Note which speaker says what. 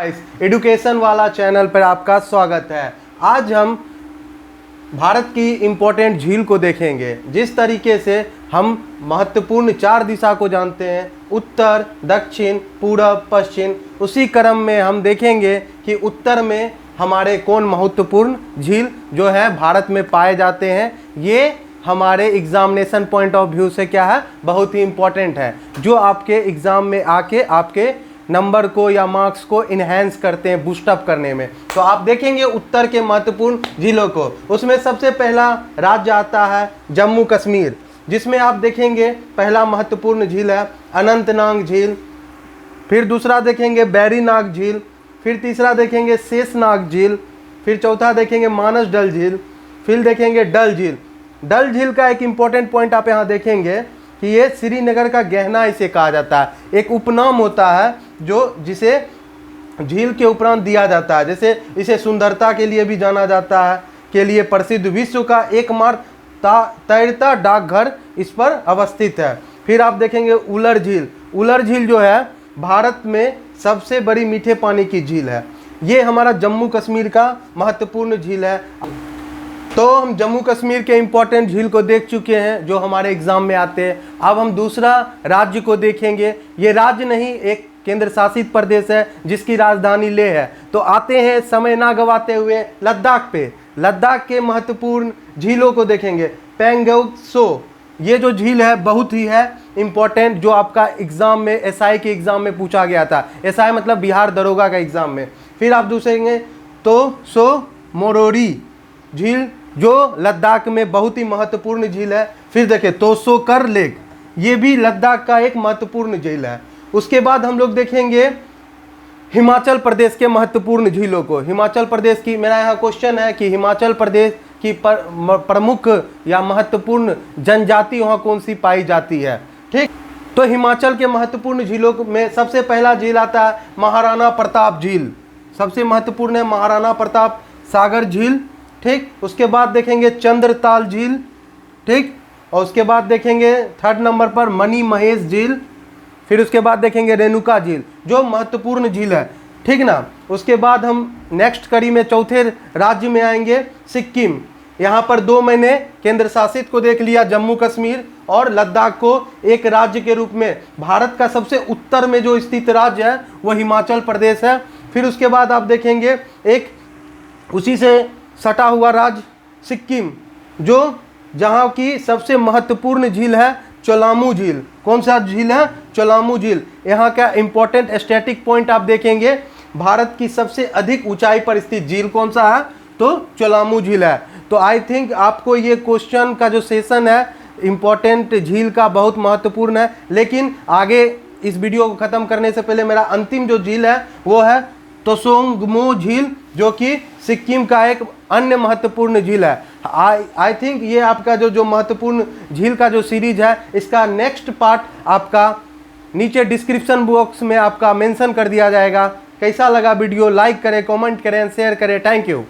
Speaker 1: Education वाला channel पर आपका स्वागत है। आज हम भारत की इम्पोर्टेंट झील को देखेंगे। जिस तरीके से हम महत्वपूर्ण 4 दिशा को जानते हैं, उत्तर, दक्षिण, पूरब, पश्चिम, उसी क्रम में हम देखेंगे कि उत्तर में हमारे कौन महत्वपूर्ण झील जो है भारत में पाए जाते हैं। ये हमारे एग्जामिनेशन पॉइंट ऑफ व्यू से क्या है, बहुत ही इम्पोर्टेंट है, जो आपके एग्ज़ाम में आके आपके नंबर को या मार्क्स को इन्हेंस करते हैं, बूस्टअप करने में। तो आप देखेंगे उत्तर के महत्वपूर्ण झीलों को। उसमें सबसे पहला राज्य आता है जम्मू कश्मीर, जिसमें आप देखेंगे पहला महत्वपूर्ण झील है अनंतनाग झील, फिर दूसरा देखेंगे बैरीनाग झील, फिर तीसरा देखेंगे शेषनाग झील, फिर चौथा देखेंगे मानस डल झील, फिर देखेंगे डल झील। डल झील का एक इम्पॉर्टेंट पॉइंट आप यहाँ देखेंगे कि ये श्रीनगर का गहना इसे कहा जाता है। एक उपनाम होता है जिसे झील के उपरांत दिया जाता है। जैसे इसे सुंदरता के लिए भी जाना जाता है, के लिए प्रसिद्ध विश्व का एकमात्र तैरता डाकघर इस पर अवस्थित है। फिर आप देखेंगे उलर झील। उलर झील जो है भारत में सबसे बड़ी मीठे पानी की झील है। ये हमारा जम्मू कश्मीर का महत्वपूर्ण झील है। तो हम जम्मू कश्मीर के इम्पोर्टेंट झील को देख चुके हैं जो हमारे एग्जाम में आते हैं। अब हम दूसरा राज्य को देखेंगे। ये राज्य नहीं, एक केंद्र शासित प्रदेश है जिसकी राजधानी लेह है। तो आते हैं समय ना गवाते हुए लद्दाख पे। लद्दाख के महत्वपूर्ण झीलों को देखेंगे। पेंगोंग त्सो, ये जो झील है बहुत ही है इम्पोर्टेंट, जो आपका एग्जाम में एसआई के एग्जाम में पूछा गया था। एसआई मतलब बिहार दरोगा का एग्जाम में। फिर आप दूसरेंगे तो सो मोरोरी झील, जो लद्दाख में बहुत ही महत्वपूर्ण झील है। फिर देखिए तोसोकर लेक, ये भी लद्दाख का एक महत्वपूर्ण झील है। उसके बाद हम लोग देखेंगे हिमाचल प्रदेश के महत्वपूर्ण झीलों को। हिमाचल प्रदेश की, मेरा यहाँ क्वेश्चन है कि हिमाचल प्रदेश की प्रमुख या महत्वपूर्ण जनजाति वहाँ कौन सी पाई जाती है। ठीक, तो हिमाचल के महत्वपूर्ण झीलों में सबसे पहला झील आता है महाराणा प्रताप झील। सबसे महत्वपूर्ण है महाराणा प्रताप सागर झील। ठीक, उसके बाद देखेंगे चंद्रताल झील। ठीक, और उसके बाद देखेंगे 3rd नंबर पर मणि महेश झील। फिर उसके बाद देखेंगे रेणुका झील, जो महत्वपूर्ण झील है। ठीक ना। उसके बाद हम नेक्स्ट कड़ी में चौथे राज्य में आएंगे सिक्किम। यहाँ पर 2 मैंने केंद्र शासित को देख लिया, जम्मू कश्मीर और लद्दाख को एक राज्य के रूप में। भारत का सबसे उत्तर में जो स्थित राज्य है वो हिमाचल प्रदेश है। फिर उसके बाद आप देखेंगे एक उसी से सटा हुआ राज्य सिक्किम, जो जहाँ की सबसे महत्वपूर्ण झील है चोलामू झील। कौन सा झील है? चोलामू झील। यहाँ का इंपॉर्टेंट स्टैटिक पॉइंट आप देखेंगे, भारत की सबसे अधिक ऊंचाई पर स्थित झील कौन सा है? तो चोलामू झील है। तो आई थिंक आपको ये क्वेश्चन का जो सेशन है इम्पोर्टेंट झील का बहुत महत्वपूर्ण है। लेकिन आगे इस वीडियो को ख़त्म करने से पहले मेरा अंतिम जो झील है वो है तोसोंगमो झील, जो कि सिक्किम का एक अन्य महत्वपूर्ण झील है। आई थिंक ये आपका जो महत्वपूर्ण झील का जो सीरीज है, इसका नेक्स्ट पार्ट आपका नीचे डिस्क्रिप्शन बॉक्स में आपका मेंशन कर दिया जाएगा। कैसा लगा वीडियो? लाइक करें, कमेंट करें, शेयर करें। Thank you.